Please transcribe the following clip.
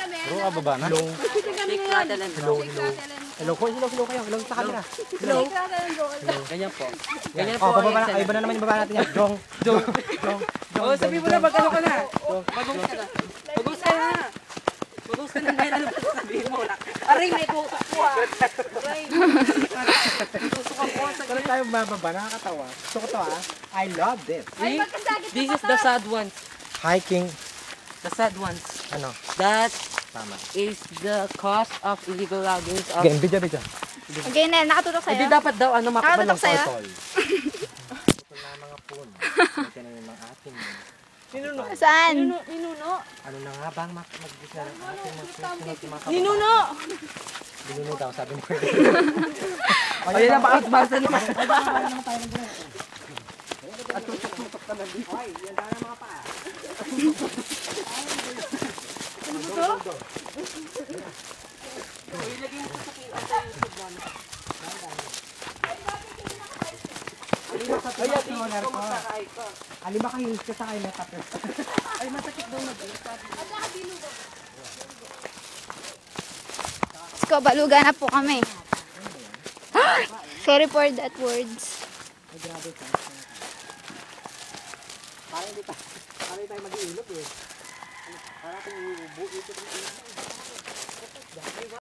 Bro, baba na. Hello. Shake, rattle, and roll. Hello kayo. Hello sa camera. Hello. Ganyan po. Ganyan po. Oh, bababa na. Ay, iba na naman yung baba natin yan. Jong. Oh, sabi mo na, mag-ano ka na. Mag-host ka na. Mag-host ka na. Mag-host ka na ngayon. Ano ba sabihin mo? Aray, may tusok po ah. Aray. Tusok ako. Kaya tayo bababa. Nakakatawa. Gusto ko to ah. I love this. See? This is the sad ones. Hiking. The sad ones. Ano? That Tama. is the cost of illegal loggings of... Game, video. Okay, Nel, nakatulog sa'yo. Hindi dapat daw ano makapal Nakatulog ng sa'yo. tol. Ito na mga puno. Ito na yung mga ating. Saan? Ano na nga bang mag-gisa ng ating mga Ninuno! Binuno daw, sabi mo. Ayun na, baka naman. At tutok-tutok ka na dito. Ay, yan na mga paa. Ano to? Ay, ati mo na rin ko. Alima ka yung ka sa kayo na tapos. Ay, masakit daw na. Ko, baluga na po kami. Sorry for that words. Parang tayo mag-iulog eh. Parang tayo mag-iulog.